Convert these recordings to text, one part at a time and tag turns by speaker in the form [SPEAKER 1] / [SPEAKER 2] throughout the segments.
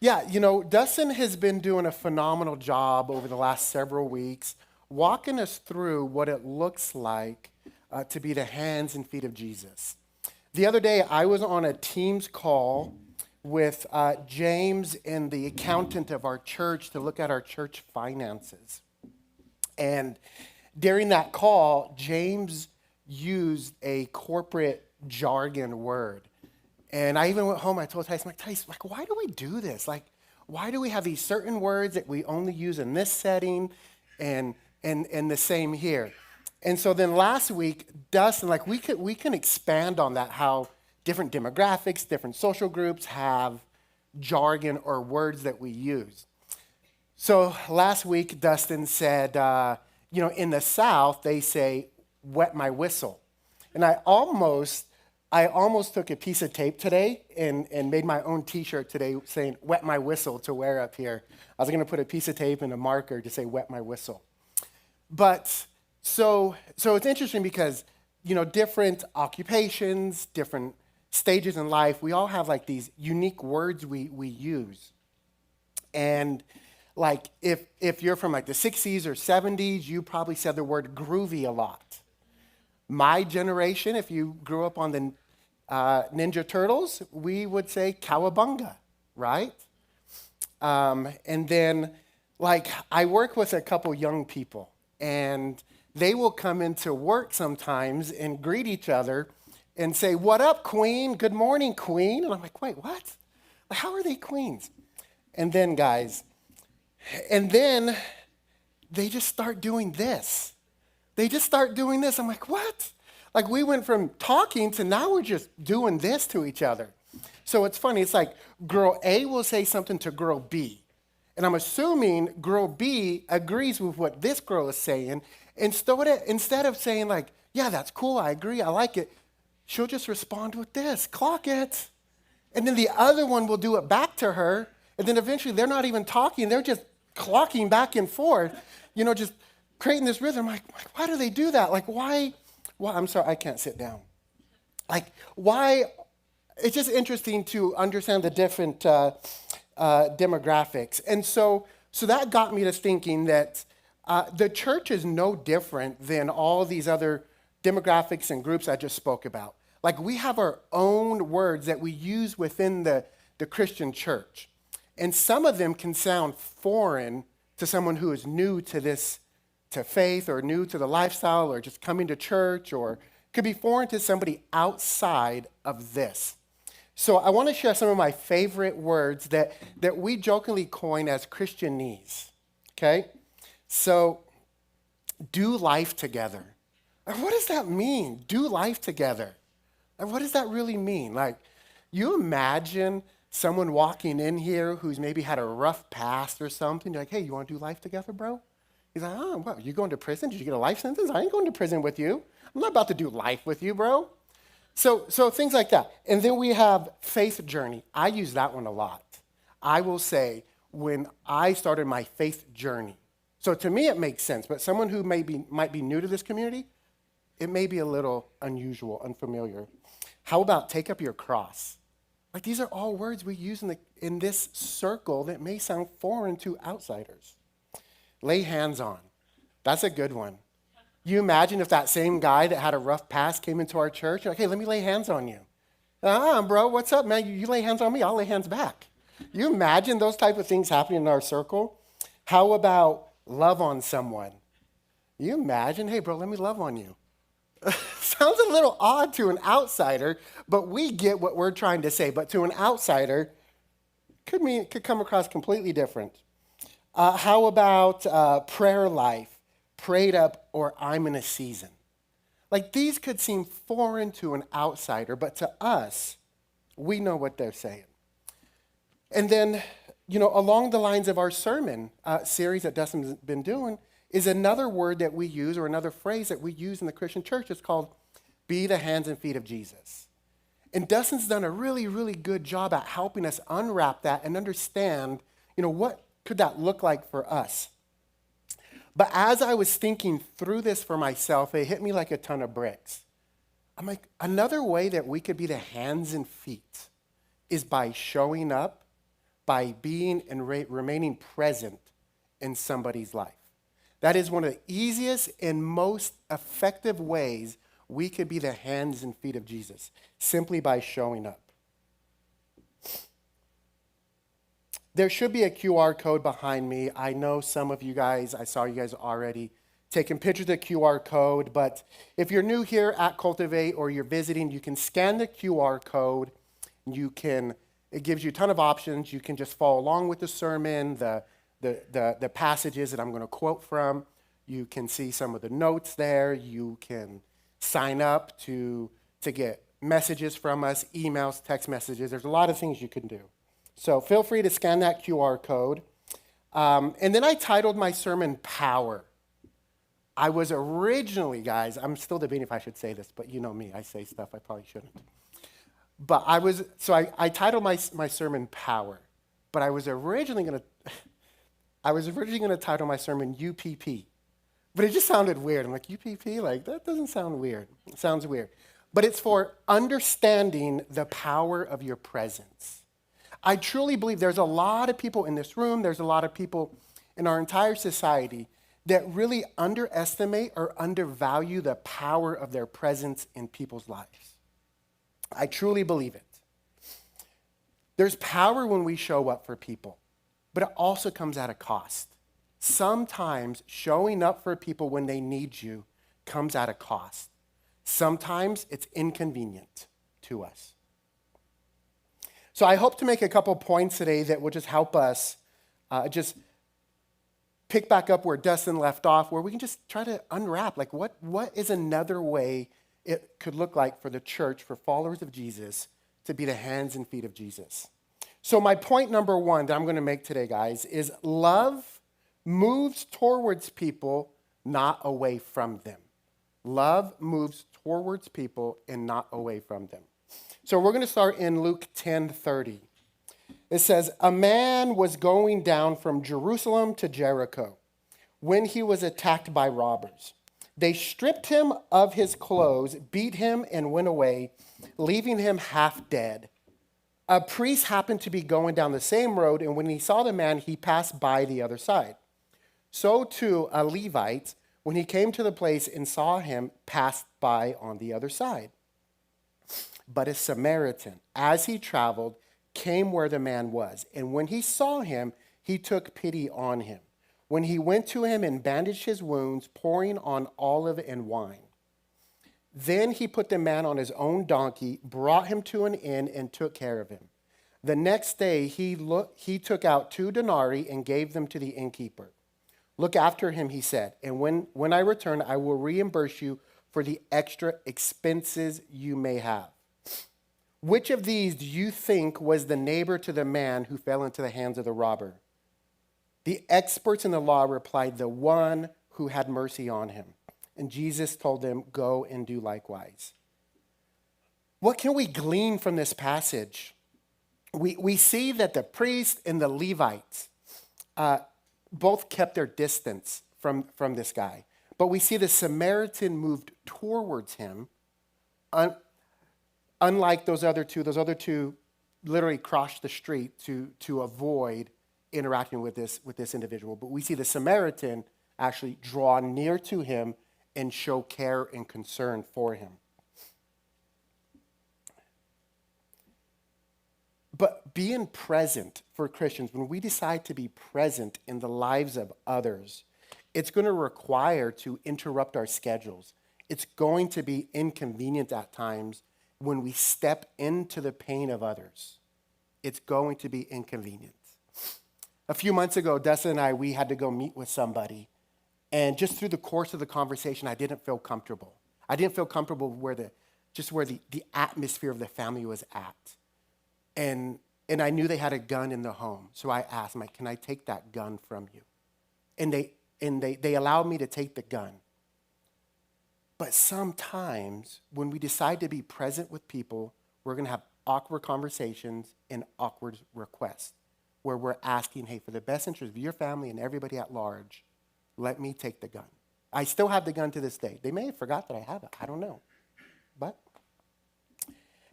[SPEAKER 1] Yeah, Dustin has been doing a phenomenal job over the last several weeks, walking us through what it looks like to be the hands and feet of Jesus. The other day, I was on a Teams call with James and the accountant of our church to look at our church finances. And during that call, James used a corporate jargon word. And I even went home, I told Tyson, Tyson, why do we do this? Why do we have these certain words that we only use in this setting and the same here? And so then last week, Dustin, we can expand on that, how different demographics, different social groups have jargon or words that we use. So last week, Dustin said, in the South, they say, wet my whistle. And I almost took a piece of tape today and made my own t-shirt today saying, wet my whistle to wear up here. I was going to put a piece of tape and a marker to say, wet my whistle. But so it's interesting because, different occupations, different stages in life, we all have like these unique words we use. And like if you're from like the 60s or 70s, you probably said the word groovy a lot. My generation, if you grew up on the Ninja Turtles, we would say cowabunga, right? And then, I work with a couple young people, and they will come into work sometimes and greet each other and say, what up, queen? Good morning, queen. And I'm like, wait, what? How are they queens? And then, guys, they just start doing this. They just start doing this. I'm like, what? Like we went from talking to now we're just doing this to each other. So it's funny. It's like girl A will say something to girl B. And I'm assuming girl B agrees with what this girl is saying. And instead of saying like, yeah, that's cool, I agree, I like it, she'll just respond with this, clock it. And then the other one will do it back to her. And then eventually they're not even talking, they're just clocking back and forth, just creating this rhythm. Like, why do they do that? Like, why? I'm sorry, I can't sit down. Like, why? It's just interesting to understand the different demographics. And so that got me to thinking that the church is no different than all these other demographics and groups I just spoke about. Like, we have our own words that we use within the Christian church. And some of them can sound foreign to someone who is new to faith or new to the lifestyle or just coming to church, or could be foreign to somebody outside of this. So I want to share some of my favorite words that we jokingly coin as Christianese, okay? So do life together. What does that mean? Do life together. What does that really mean? Like, you imagine someone walking in here who's maybe had a rough past or something. You're like, hey, you want to do life together, bro? He's like, oh, what, you going to prison? Did you get a life sentence? I ain't going to prison with you. I'm not about to do life with you, bro. So things like that. And then we have faith journey. I use that one a lot. I will say when I started my faith journey. So to me, it makes sense. But someone who might be new to this community, it may be a little unusual, unfamiliar. How about take up your cross? Like, these are all words we use in this circle that may sound foreign to outsiders. Lay hands on. That's a good one. You imagine if that same guy that had a rough past came into our church, you're like, hey, let me lay hands on you. Bro, what's up, man? You lay hands on me, I'll lay hands back. You imagine those type of things happening in our circle? How about love on someone? You imagine, hey, bro, let me love on you. Sounds a little odd to an outsider, but we get what we're trying to say. But to an outsider, could come across completely different. How about prayer life, prayed up, or I'm in a season? Like, these could seem foreign to an outsider, but to us, we know what they're saying. And then, along the lines of our sermon series that Dustin's been doing, is another word that we use, or another phrase that we use in the Christian church. It's called be the hands and feet of Jesus. And Dustin's done a really, really good job at helping us unwrap that and understand, what could that look like for us. But as I was thinking through this for myself, it hit me like a ton of bricks. I'm like, another way that we could be the hands and feet is by showing up, by being and remaining present in somebody's life. That is one of the easiest and most effective ways we could be the hands and feet of Jesus, simply by showing up. There should be a QR code behind me. I know some of you guys, I saw you guys already taking pictures of the QR code, but if you're new here at Cultivate or you're visiting, you can scan the QR code. It gives you a ton of options. You can just follow along with the sermon, the passages that I'm going to quote from. You can see some of the notes there. You can sign up to get messages from us, emails, text messages. There's a lot of things you can do. So feel free to scan that QR code. And then I titled my sermon Power. I was originally, guys, I'm still debating if I should say this, but you know me, I say stuff I probably shouldn't. But I titled my sermon Power, but I was originally going to title my sermon UPP. But it just sounded weird. I'm like, UPP? Like, that doesn't sound weird. It sounds weird. But it's for understanding the power of your presence. I truly believe there's a lot of people in this room, there's a lot of people in our entire society that really underestimate or undervalue the power of their presence in people's lives. I truly believe it. There's power when we show up for people, but it also comes at a cost. Sometimes showing up for people when they need you comes at a cost. Sometimes it's inconvenient to us. So I hope to make a couple points today that will just help us just pick back up where Dustin left off, where we can just try to unwrap, like what is another way it could look like for the church, for followers of Jesus, to be the hands and feet of Jesus. So my point number one that I'm going to make today, guys, is love moves towards people, not away from them. Love moves towards people and not away from them. So we're going to start in Luke 10:30. It says, a man was going down from Jerusalem to Jericho when he was attacked by robbers. They stripped him of his clothes, beat him, and went away, leaving him half dead. A priest happened to be going down the same road, and when he saw the man, he passed by the other side. So too, a Levite, when he came to the place and saw him, passed by on the other side. But a Samaritan, as he traveled, came where the man was, and when he saw him, he took pity on him. When he went to him and bandaged his wounds, pouring on olive and wine. Then he put the man on his own donkey, brought him to an inn, and took care of him. The next day he took out 2 denarii and gave them to the innkeeper. Look after him, he said, and when I return, I will reimburse you for the extra expenses you may have. Which of these do you think was the neighbor to the man who fell into the hands of the robber? The experts in the law replied, the one who had mercy on him. And Jesus told them, go and do likewise. What can we glean from this passage? We see that the priest and the Levites both kept their distance from this guy. But we see the Samaritan moved towards him. Unlike those other two literally crossed the street to avoid interacting with this individual. But we see the Samaritan actually draw near to him and show care and concern for him. But being present for Christians, when we decide to be present in the lives of others, it's going to require to interrupt our schedules. It's going to be inconvenient at times when we step into the pain of others. It's going to be inconvenient. A few months ago, Dustin and I, we had to go meet with somebody. And just through the course of the conversation, I didn't feel comfortable. I didn't feel comfortable where the atmosphere of the family was at. And I knew they had a gun in the home. So I asked, I'm like, can I take that gun from you? And they allowed me to take the gun. But sometimes when we decide to be present with people, we're going to have awkward conversations and awkward requests where we're asking, hey, for the best interest of your family and everybody at large, let me take the gun. I still have the gun to this day. They may have forgot that I have it. I don't know. But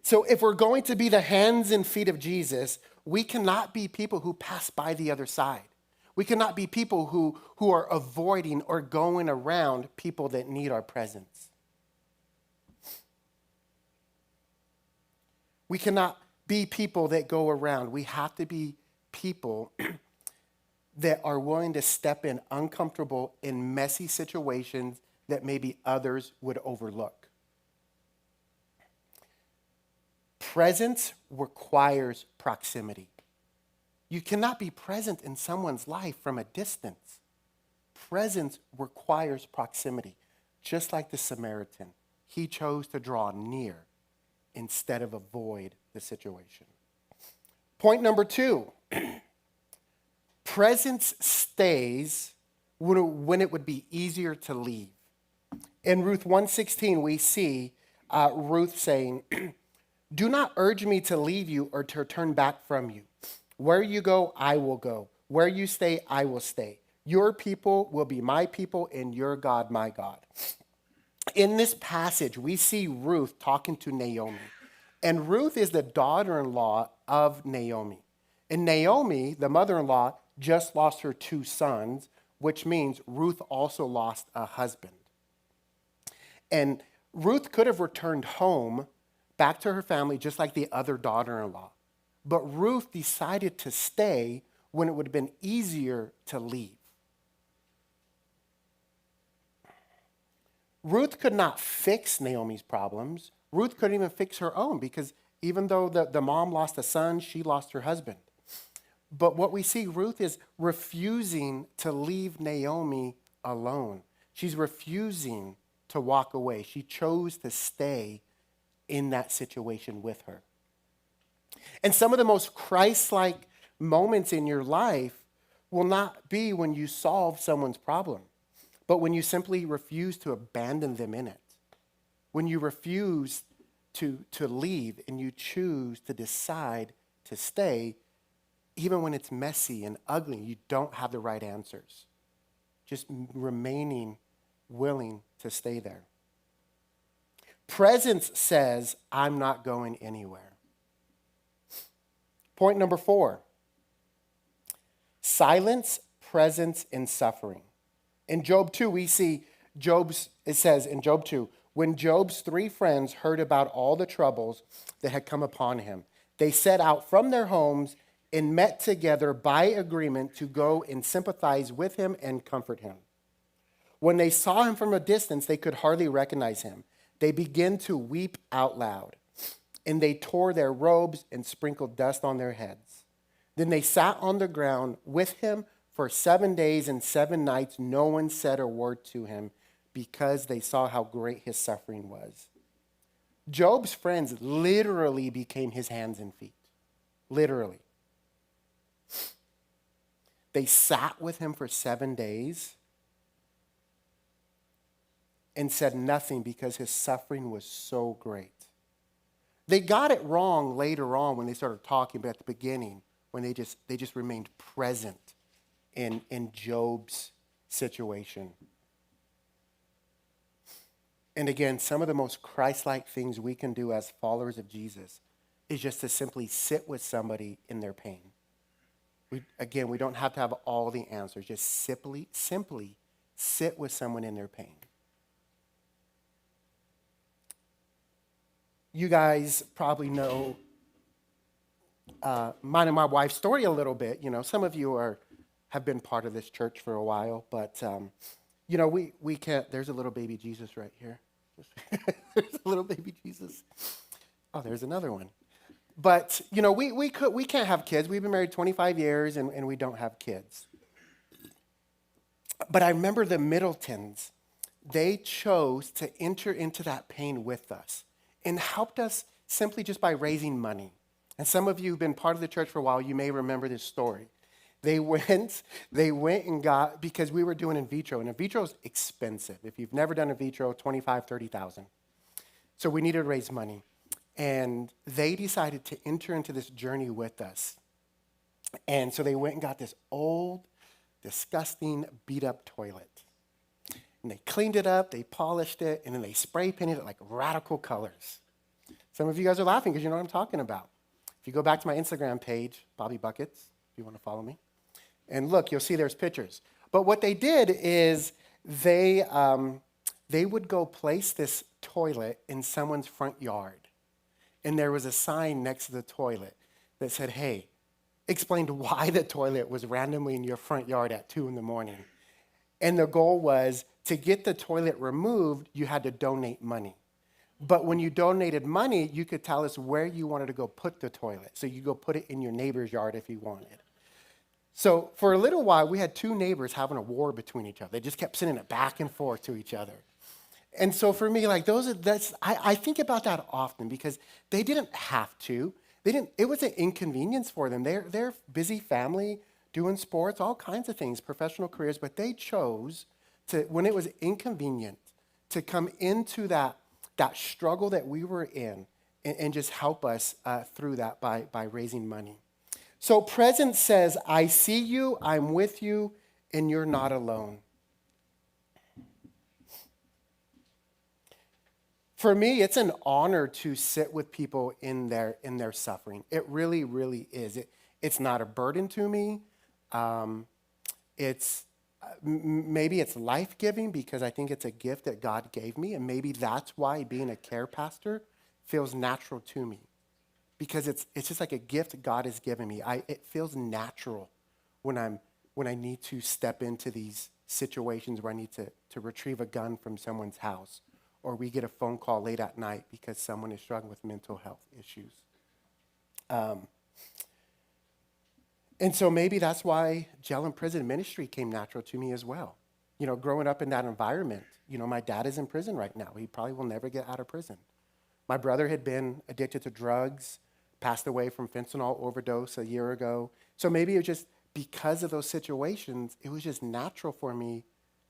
[SPEAKER 1] So if we're going to be the hands and feet of Jesus, we cannot be people who pass by the other side. We cannot be people who are avoiding or going around people that need our presence. We cannot be people that go around. We have to be people that are willing to step in uncomfortable and messy situations that maybe others would overlook. Presence requires proximity. You cannot be present in someone's life from a distance. Presence requires proximity, just like the Samaritan. He chose to draw near instead of avoid the situation. Point number 2, presence stays when it would be easier to leave. In Ruth 1:16, we see Ruth saying, "Do not urge me to leave you or to turn back from you. Where you go, I will go. Where you stay, I will stay. Your people will be my people, and your God, my God." In this passage, we see Ruth talking to Naomi. And Ruth is the daughter-in-law of Naomi. And Naomi, the mother-in-law, just lost her 2 sons, which means Ruth also lost a husband. And Ruth could have returned home back to her family just like the other daughter-in-law. But Ruth decided to stay when it would have been easier to leave. Ruth could not fix Naomi's problems. Ruth couldn't even fix her own because even though the mom lost a son, she lost her husband. But what we see, Ruth is refusing to leave Naomi alone. She's refusing to walk away. She chose to stay in that situation with her. And some of the most Christ-like moments in your life will not be when you solve someone's problem, but when you simply refuse to abandon them in it. When you refuse to leave and you choose to decide to stay, even when it's messy and ugly, you don't have the right answers. Just remaining willing to stay there. Presence says, I'm not going anywhere. Point number 4, silence, presence, and suffering. In Job 2, we see it says in Job 2, when Job's 3 friends heard about all the troubles that had come upon him, they set out from their homes and met together by agreement to go and sympathize with him and comfort him. When they saw him from a distance, they could hardly recognize him. They began to weep out loud, and they tore their robes and sprinkled dust on their heads. Then they sat on the ground with him for 7 days and 7 nights. No one said a word to him because they saw how great his suffering was. Job's friends literally became his hands and feet. Literally. They sat with him for 7 days and said nothing because his suffering was so great. They got it wrong later on when they started talking, but at the beginning, when they just remained present in Job's situation. And again, some of the most Christ-like things we can do as followers of Jesus is just to simply sit with somebody in their pain. We don't have to have all the answers. Just simply sit with someone in their pain. You guys probably know mine and my wife's story a little bit. You know, some of you have been part of this church for a while, but you know, we can't. There's a little baby Jesus right here. There's a little baby Jesus. Oh, there's another one. But you know, we can't have kids. We've been married 25 years, and we don't have kids. But I remember the Middletons. They chose to enter into that pain with us and helped us simply just by raising money. And some of you who've been part of the church for a while, you may remember this story. They went and got, because we were doing in vitro, and in vitro is expensive. If you've never done in vitro, $25,000, $30,000. So we needed to raise money. And they decided to enter into this journey with us. And so they went and got this old, disgusting, beat-up toilet. And they cleaned it up, they polished it, and then they spray painted it like radical colors. Some of you guys are laughing because you know what I'm talking about. If you go back to my Instagram page, Bobby Buckets, if you want to follow me, and look, you'll see there's pictures. But what they did is they would go place this toilet in someone's front yard. And there was a sign next to the toilet that said, hey, explained why the toilet was randomly in your front yard at 2 in the morning. And the goal was to get the toilet removed, you had to donate money. But when you donated money, you could tell us where you wanted to go put the toilet. So you go put it in your neighbor's yard if you wanted. So for a little while, we had 2 neighbors having a war between each other. They just kept sending it back and forth to each other. And so for me, like I think about that often because they didn't have to. It was an inconvenience for them. They're busy family, doing sports, all kinds of things, professional careers, but they chose to, when it was inconvenient, to come into that struggle that we were in and just help us through that by raising money. So present says, I see you, I'm with you, and you're not alone. For me, it's an honor to sit with people in their suffering. It really, really is. It's not a burden to me. Maybe it's life-giving because I think it's a gift that God gave me, and maybe that's why being a care pastor feels natural to me, because it's just like a gift God has given me. It feels natural when I need to step into these situations where I need to retrieve a gun from someone's house, or we get a phone call late at night because someone is struggling with mental health issues. And so maybe that's why jail and prison ministry came natural to me as well. You know, growing up in that environment, you know, my dad is in prison right now. He probably will never get out of prison. My brother had been addicted to drugs, passed away from fentanyl overdose a year ago. So maybe it was just because of those situations, it was just natural for me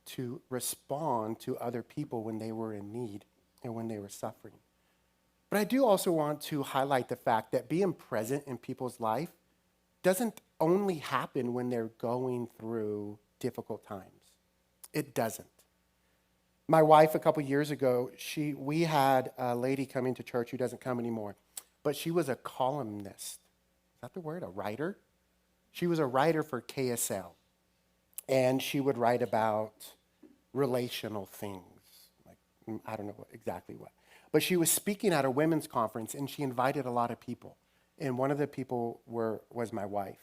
[SPEAKER 1] to respond to other people when they were in need and when they were suffering. But I do also want to highlight the fact that being present in people's life doesn't only happen when they're going through difficult times. It doesn't. My wife, a couple years ago, we had a lady come into church who doesn't come anymore, but she was a columnist. Is that the word? A writer? She was a writer for KSL, and she would write about relational things. Like, I don't know exactly what. But she was speaking at a women's conference, and she invited a lot of people. And one of the people was my wife.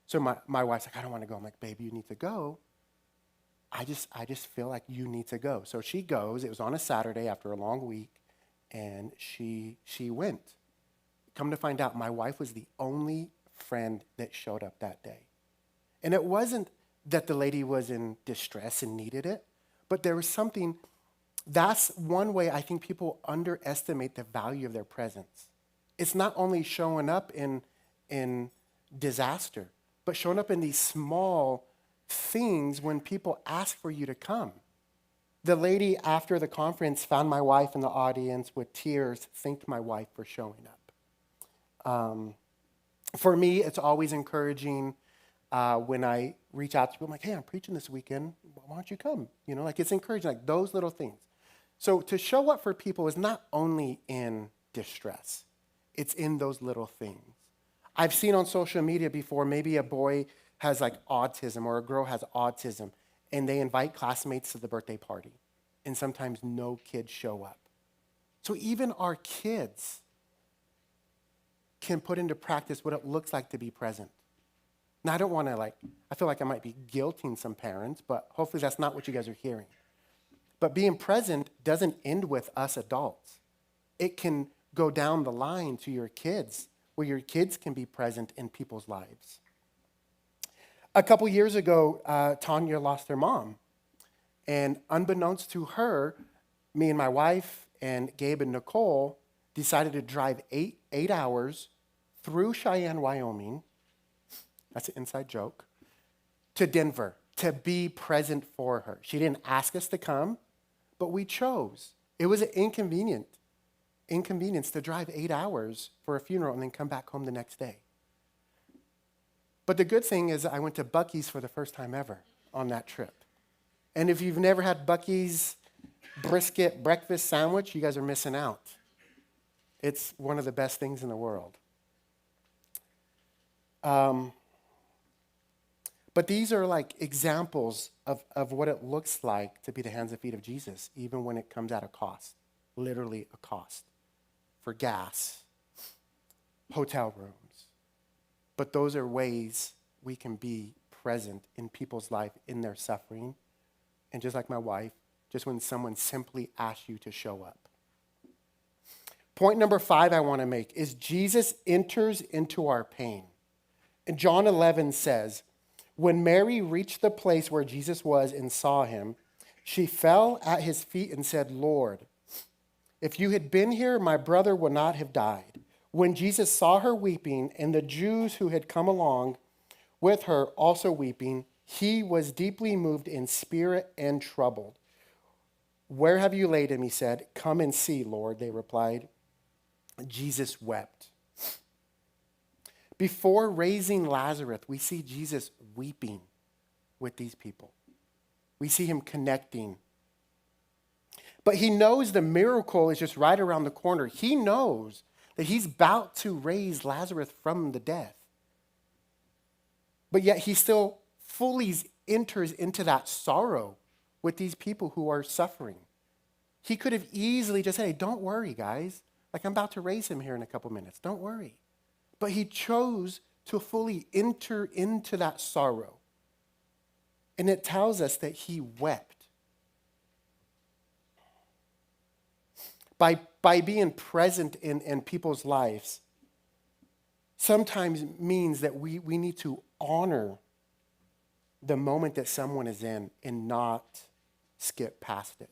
[SPEAKER 1] So my wife's like, I don't want to go. I'm like, baby, you need to go. I just feel like you need to go. So she goes. It was on a Saturday after a long week, and she went. Come to find out, my wife was the only friend that showed up that day. And it wasn't that the lady was in distress and needed it, but there was something. That's one way I think people underestimate the value of their presence. It's not only showing up in disaster, but showing up in these small things when people ask for you to come. The lady after the conference found my wife in the audience with tears, thanked my wife for showing up. For me, it's always encouraging when I reach out to people. I'm like, hey, I'm preaching this weekend. Why don't you come? You know, like it's encouraging, like those little things. So to show up for people is not only in distress. It's in those little things. I've seen on social media before, maybe a boy has like autism or a girl has autism, and they invite classmates to the birthday party, and sometimes no kids show up. So even our kids can put into practice what it looks like to be present. Now, I don't want to I feel like I might be guilting some parents, but hopefully that's not what you guys are hearing. But being present doesn't end with us adults. It can go down the line to your kids, where your kids can be present in people's lives. A couple years ago, Tanya lost her mom. And unbeknownst to her, me and my wife and Gabe and Nicole decided to drive eight hours through Cheyenne, Wyoming, that's an inside joke, to Denver to be present for her. She didn't ask us to come, but we chose. It was an inconvenience to drive 8 hours for a funeral and then come back home the next day. But the good thing is I went to Buc-ee's for the first time ever on that trip. And if you've never had Buc-ee's brisket breakfast sandwich, you guys are missing out. It's one of the best things in the world. But these are like examples of what it looks like to be the hands and feet of Jesus, even when it comes at a cost, literally a cost for gas, hotel rooms. But those are ways we can be present in people's life, in their suffering. And just like my wife, just when someone simply asks you to show up. Point number 5 I want to make is Jesus enters into our pain. And John 11 says, when Mary reached the place where Jesus was and saw him, she fell at his feet and said, Lord, if you had been here, my brother would not have died. When Jesus saw her weeping and the Jews who had come along with her also weeping, he was deeply moved in spirit and troubled. Where have you laid him? He said. Come and see, Lord, they replied. Jesus wept. Before raising Lazarus, we see Jesus weeping with these people. We see him connecting. But he knows the miracle is just right around the corner. He knows that he's about to raise Lazarus from the dead. But yet he still fully enters into that sorrow with these people who are suffering. He could have easily just said, hey, don't worry, guys. Like, I'm about to raise him here in a couple minutes. Don't worry. But he chose to fully enter into that sorrow. And it tells us that he wept. By being present in people's lives, sometimes means that we need to honor the moment that someone is in and not skip past it.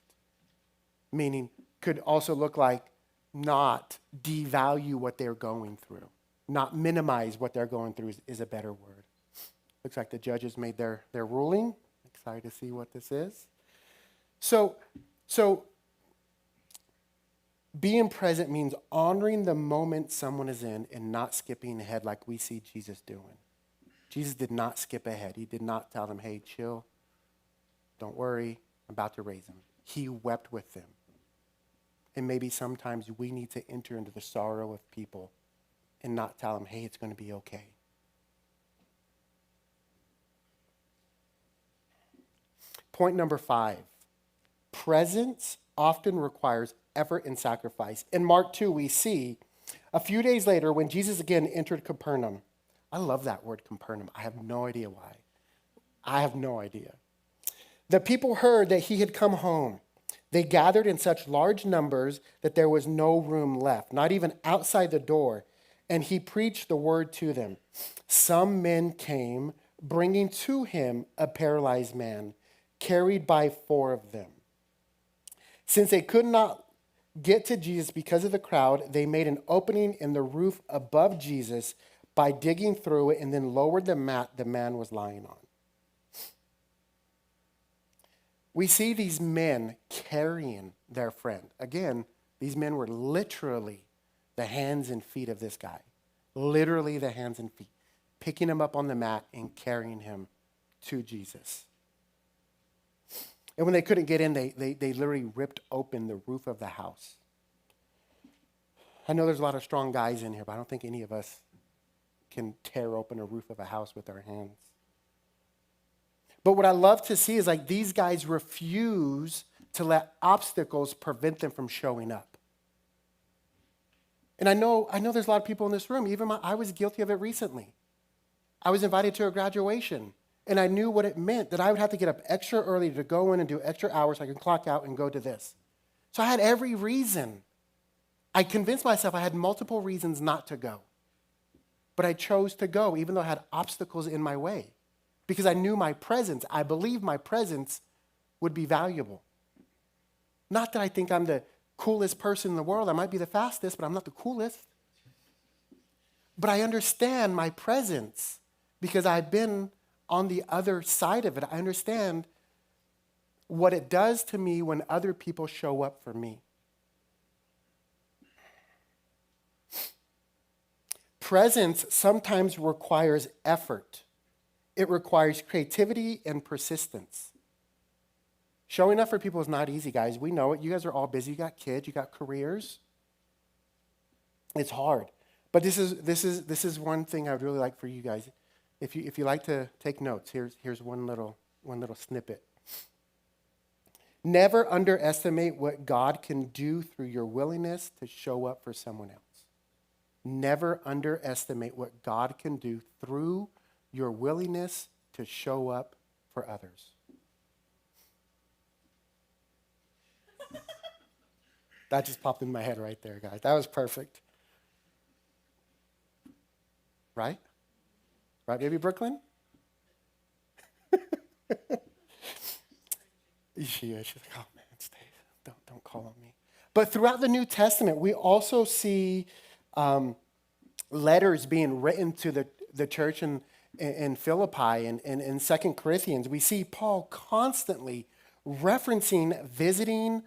[SPEAKER 1] Meaning, could also look like not devalue what they're going through. Not minimize what they're going through is a better word. Looks like the judges made their ruling. Excited to see what this is. So being present means honoring the moment someone is in and not skipping ahead like we see Jesus doing. Jesus did not skip ahead. He did not tell them, hey, chill, don't worry, I'm about to raise him. He wept with them. And maybe sometimes we need to enter into the sorrow of people and not tell them, hey, it's going to be okay. Point number 5, presence often requires effort and sacrifice. In Mark 2, we see a few days later when Jesus again entered Capernaum. I love that word, Capernaum. I have no idea why. I have no idea. The people heard that he had come home. They gathered in such large numbers that there was no room left, not even outside the door. And he preached the word to them. Some men came, bringing to him a paralyzed man, carried by 4 of them. Since they could not get to Jesus because of the crowd, they made an opening in the roof above Jesus by digging through it and then lowered the mat the man was lying on. We see these men carrying their friend. Again, these men were literally the hands and feet of this guy. Literally the hands and feet. Picking him up on the mat and carrying him to Jesus. And when they couldn't get in, they literally ripped open the roof of the house. I know there's a lot of strong guys in here, but I don't think any of us can tear open a roof of a house with our hands. But what I love to see is like these guys refuse to let obstacles prevent them from showing up. And I know there's a lot of people in this room, even I was guilty of it recently. I was invited to a graduation, and I knew what it meant, that I would have to get up extra early to go in and do extra hours so I could clock out and go to this. So I had every reason. I convinced myself I had multiple reasons not to go. But I chose to go, even though I had obstacles in my way. Because I knew my presence, I believed my presence would be valuable. Not that I think I'm the coolest person in the world. I might be the fastest, but I'm not the coolest. But I understand my presence because I've been on the other side of it. I understand what it does to me when other people show up for me. Presence sometimes requires effort. It requires creativity and persistence. Showing up for people is not easy, guys. We know it. You guys are all busy. You got kids. You got careers. It's hard. But this is one thing I would really like for you guys. If you like to take notes, here's one little snippet. Never underestimate what God can do through your willingness to show up for someone else. Never underestimate what God can do through your willingness to show up for others. That just popped in my head right there, guys. That was perfect. Right? Right, baby Brooklyn? She's like, oh man, stay. Don't call on me. But throughout the New Testament, we also see letters being written to the church in Philippi and in 2 Corinthians. We see Paul constantly referencing visiting,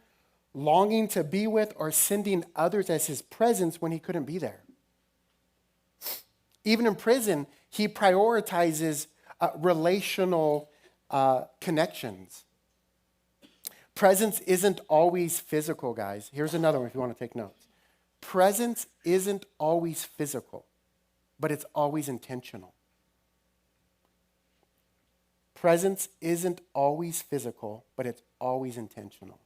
[SPEAKER 1] longing to be with, or sending others as his presence when he couldn't be there. Even in prison, he prioritizes relational connections. Presence isn't always physical, guys. Here's another one if you want to take notes. Presence isn't always physical, but it's always intentional. Presence isn't always physical, but it's always intentional.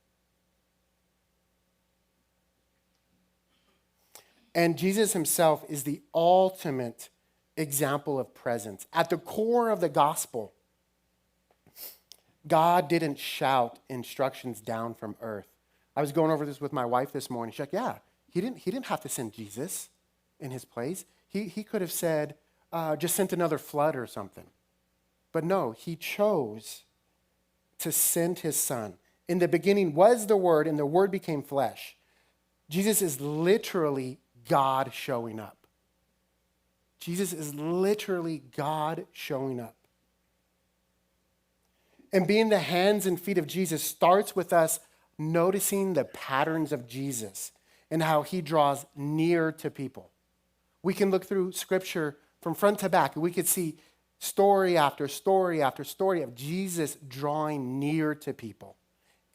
[SPEAKER 1] And Jesus himself is the ultimate example of presence. At the core of the gospel, God didn't shout instructions down from earth. I was going over this with my wife this morning. She's like, yeah, he didn't have to send Jesus in his place. He could have said, just sent another flood or something. But no, he chose to send his son. In the beginning was the Word, and the Word became flesh. Jesus is literally God showing up. Jesus is literally God showing up. And being the hands and feet of Jesus starts with us noticing the patterns of Jesus and how he draws near to people. We can look through Scripture from front to back, and we could see story after story after story of Jesus drawing near to people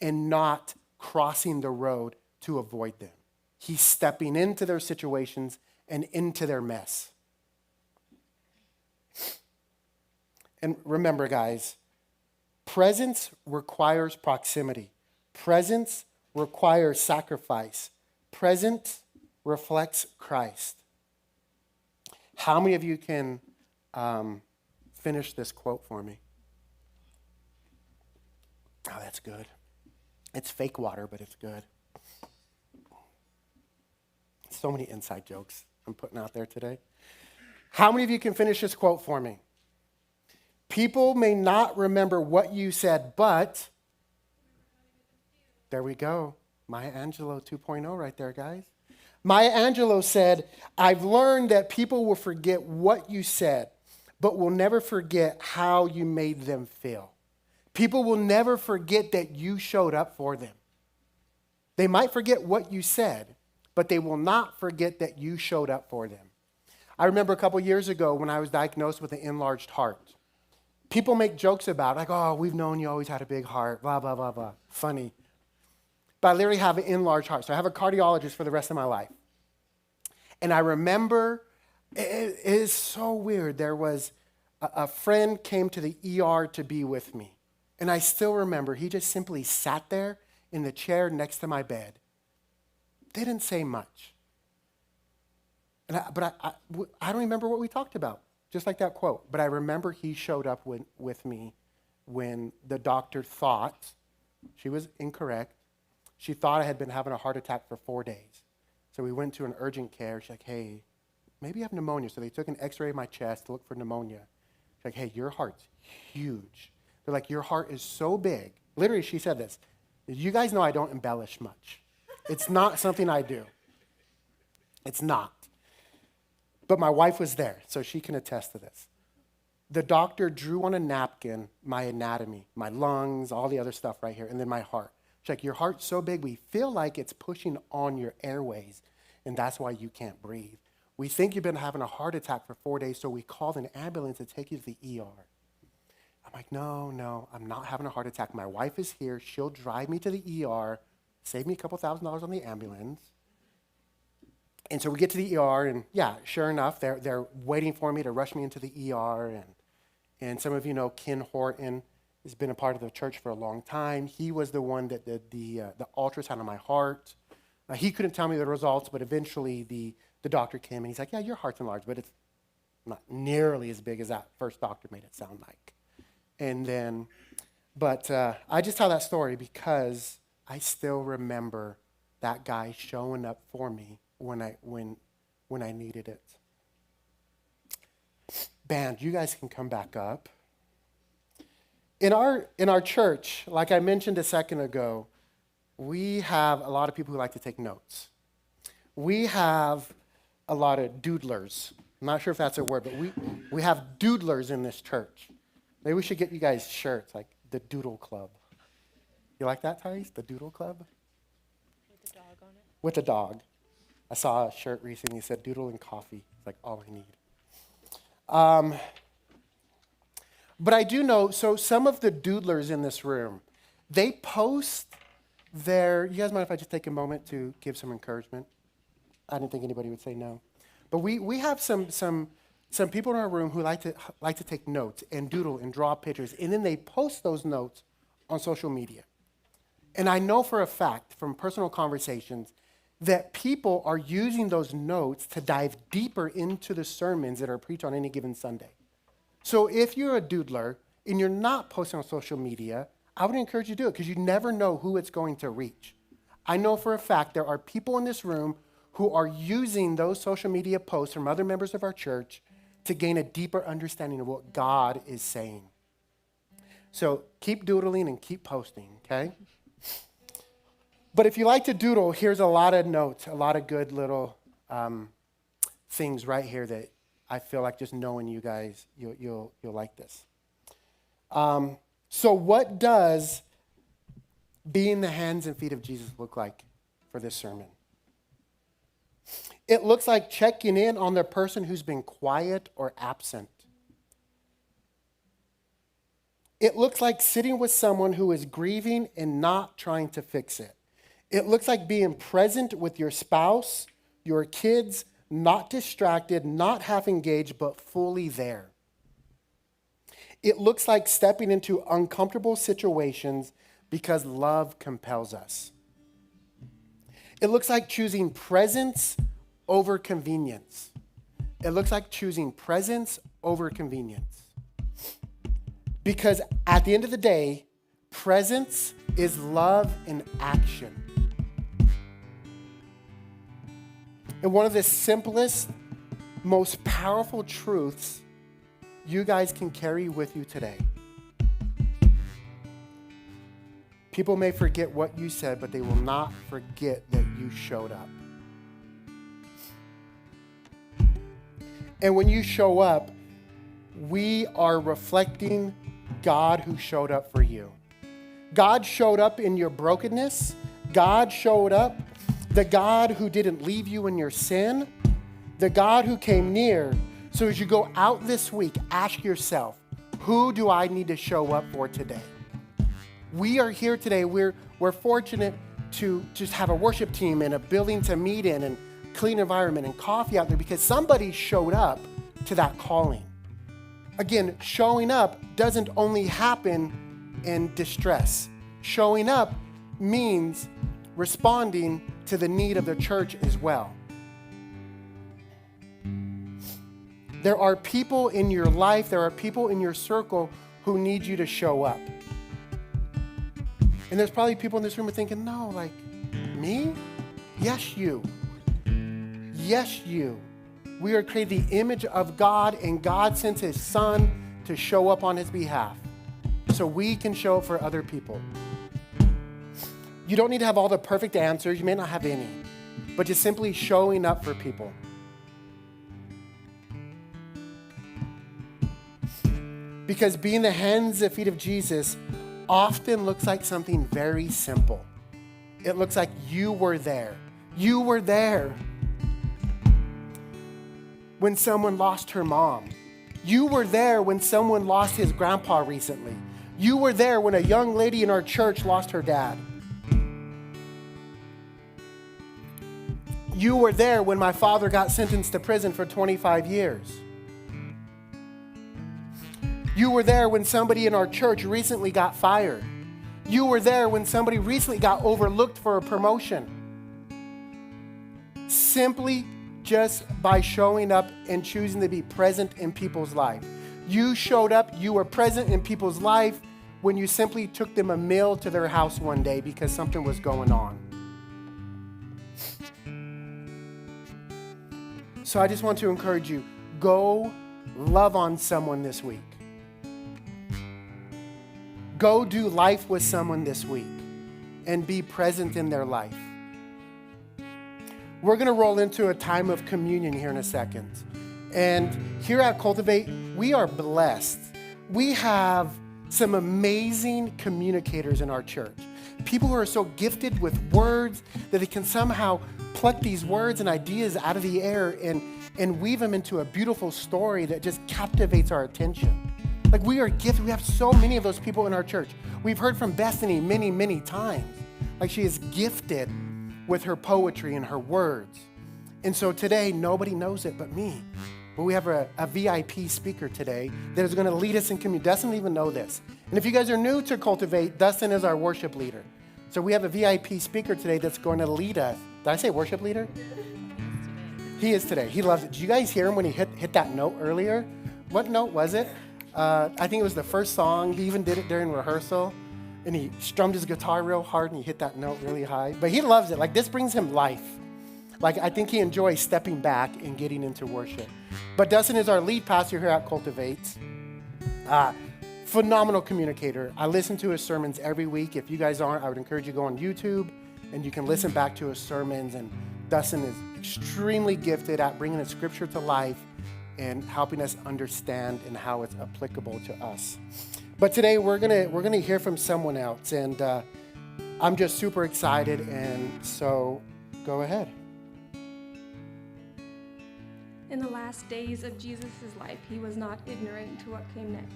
[SPEAKER 1] and not crossing the road to avoid them. He's stepping into their situations and into their mess. And remember, guys, presence requires proximity. Presence requires sacrifice. Presence reflects Christ. How many of you can finish this quote for me? Oh, that's good. It's fake water, but it's good. So many inside jokes I'm putting out there today. How many of you can finish this quote for me? People may not remember what you said, but there we go. Maya Angelou 2.0 right there, guys. Maya Angelou said, I've learned that people will forget what you said, but will never forget how you made them feel. People will never forget that you showed up for them. They might forget what you said, but they will not forget that you showed up for them. I remember a couple years ago when I was diagnosed with an enlarged heart. People make jokes about it, like, oh, we've known you always had a big heart, blah, blah, blah, blah. Funny. But I literally have an enlarged heart. So I have a cardiologist for the rest of my life. And I remember, it is so weird. There was a friend came to the ER to be with me. And I still remember, he just simply sat there in the chair next to my bed. Didn't say much. But I don't remember what we talked about, just like that quote. But I remember he showed up with me when the doctor thought, she was incorrect, she thought I had been having a heart attack for 4 days. So we went to an urgent care. She's like, hey, maybe you have pneumonia. So they took an x-ray of my chest to look for pneumonia. She's like, hey, your heart's huge. They're like, your heart is so big. Literally, she said this. You guys know I don't embellish much. It's not something I do. It's not. But my wife was there, so she can attest to this. The doctor drew on a napkin my anatomy, my lungs, all the other stuff right here, and then my heart. She's like, your heart's so big, we feel like it's pushing on your airways, and that's why you can't breathe. We think you've been having a heart attack for 4 days, so we called an ambulance to take you to the ER. I'm like, no, I'm not having a heart attack. My wife is here. She'll drive me to the ER, save me a couple $1,000s on the ambulance. And so we get to the ER, and yeah, sure enough, they're waiting for me to rush me into the ER. And some of you know Ken Horton has been a part of the church for a long time. He was the one that did the ultrasound of my heart. He couldn't tell me the results, but eventually the doctor came, and he's like, yeah, your heart's enlarged, but it's not nearly as big as that first doctor made it sound like. And then, but I just tell that story because I still remember that guy showing up for me when I needed it. Band, you guys can come back up. In our church, like I mentioned a second ago, we have a lot of people who like to take notes. We have a lot of doodlers. I'm not sure if that's a word, but we have doodlers in this church. Maybe we should get you guys shirts like the Doodle Club. You like that, Thais? The Doodle Club?
[SPEAKER 2] With the dog on it?
[SPEAKER 1] With the dog. I saw a shirt recently that said Doodle and Coffee. It's like all I need. But I do know, so some of the doodlers in this room, they post you guys mind if I just take a moment to give some encouragement? I didn't think anybody would say no. But we have some people in our room who like to take notes and doodle and draw pictures, and then they post those notes on social media. And I know for a fact from personal conversations that people are using those notes to dive deeper into the sermons that are preached on any given Sunday. So if you're a doodler and you're not posting on social media, I would encourage you to do it because you never know who it's going to reach. I know for a fact there are people in this room who are using those social media posts from other members of our church to gain a deeper understanding of what God is saying. So keep doodling and keep posting, okay? But if you like to doodle, here's a lot of notes, a lot of good little things right here that I feel like just knowing you guys, you'll like this. So what does being the hands and feet of Jesus look like for this sermon? It looks like checking in on the person who's been quiet or absent. It looks like sitting with someone who is grieving and not trying to fix it. It looks like being present with your spouse, your kids, not distracted, not half engaged, but fully there. It looks like stepping into uncomfortable situations because love compels us. It looks like choosing presence over convenience. It looks like choosing presence over convenience. Because at the end of the day, presence is love in action. And one of the simplest, most powerful truths you guys can carry with you today. People may forget what you said, but they will not forget that you showed up. And when you show up, we are reflecting God who showed up for you. God showed up in your brokenness. God showed up, the God who didn't leave you in your sin, the God who came near. So as you go out this week, ask yourself, who do I need to show up for today? We are here today. We're fortunate to just have a worship team and a building to meet in and clean environment and coffee out there because somebody showed up to that calling. Again, showing up doesn't only happen in distress. Showing up means responding to the need of the church as well. There are people in your life, there are people in your circle who need you to show up. And there's probably people in this room who are thinking, no, like, me? Yes, you. Yes, you. We are created the image of God, and God sent his son to show up on his behalf so we can show up for other people. You don't need to have all the perfect answers. You may not have any, but just simply showing up for people. Because being the hands and feet of Jesus often looks like something very simple. It looks like you were there. You were there when someone lost her mom. You were there when someone lost his grandpa recently. You were there when a young lady in our church lost her dad. You were there when my father got sentenced to prison for 25 years. You were there when somebody in our church recently got fired. You were there when somebody recently got overlooked for a promotion. Simply just by showing up and choosing to be present in people's life. You showed up, you were present in people's life when you simply took them a meal to their house one day because something was going on. So I just want to encourage you, go love on someone this week. Go do life with someone this week and be present in their life. We're going to roll into a time of communion here in a second. And here at Cultivate, we are blessed. We have some amazing communicators in our church. People who are so gifted with words that they can somehow pluck these words and ideas out of the air and weave them into a beautiful story that just captivates our attention. Like, we are gifted. We have so many of those people in our church. We've heard from Bethany many, many times. Like, she is gifted with her poetry and her words. And so today, nobody knows it but me. But we have a VIP speaker today that is going to lead us in communion. Dustin doesn't even know this. And if you guys are new to Cultivate, Dustin is our worship leader. So we have a VIP speaker today that's going to lead us. Did I say worship leader? He is today. He loves it. Did you guys hear him when he hit that note earlier? What note was it? I think it was the first song. He even did it during rehearsal. And he strummed his guitar real hard and he hit that note really high. But he loves it. Like, this brings him life. Like, I think he enjoys stepping back and getting into worship. But Dustin is our lead pastor here at Cultivate. Phenomenal communicator. I listen to his sermons every week. If you guys aren't, I would encourage you to go on YouTube and you can listen back to his sermons. And Dustin is extremely gifted at bringing the scripture to life and helping us understand and how it's applicable to us. But today we're gonna hear from someone else, and I'm just super excited, and so go ahead.
[SPEAKER 3] In the last days of Jesus' life, he was not ignorant to what came next.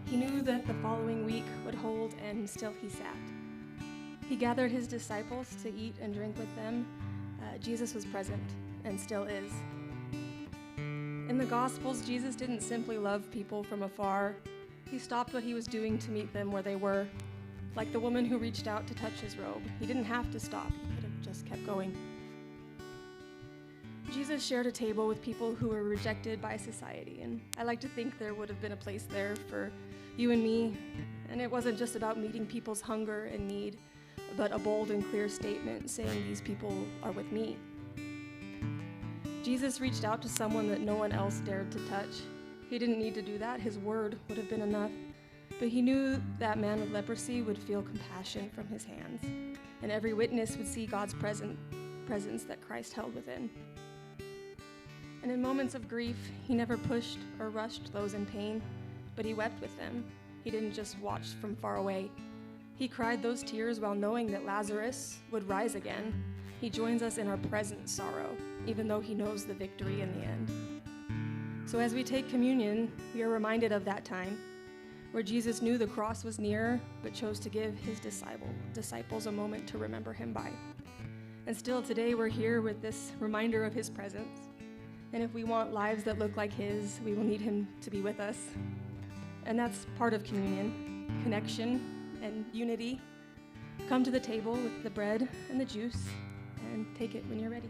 [SPEAKER 3] He knew that the following week would hold, and still he sat. He gathered his disciples to eat and drink with them. Jesus was present, and still is. In the Gospels, Jesus didn't simply love people from afar. He stopped what he was doing to meet them where they were. Like the woman who reached out to touch his robe. He didn't have to stop. He could have just kept going. Jesus shared a table with people who were rejected by society, and I like to think there would have been a place there for you and me. And it wasn't just about meeting people's hunger and need, but a bold and clear statement saying these people are with me. Jesus reached out to someone that no one else dared to touch. He didn't need to do that. His word would have been enough. But he knew that man with leprosy would feel compassion from his hands, and every witness would see God's presence that Christ held within. And in moments of grief, he never pushed or rushed those in pain, but he wept with them. He didn't just watch from far away. He cried those tears while knowing that Lazarus would rise again. He joins us in our present sorrow, even though he knows the victory in the end. So as we take communion, we are reminded of that time where Jesus knew the cross was near, but chose to give his disciples a moment to remember him by. And still today we're here with this reminder of his presence. And if we want lives that look like his, we will need him to be with us. And that's part of communion, connection and unity. Come to the table with the bread and the juice and take it when you're ready.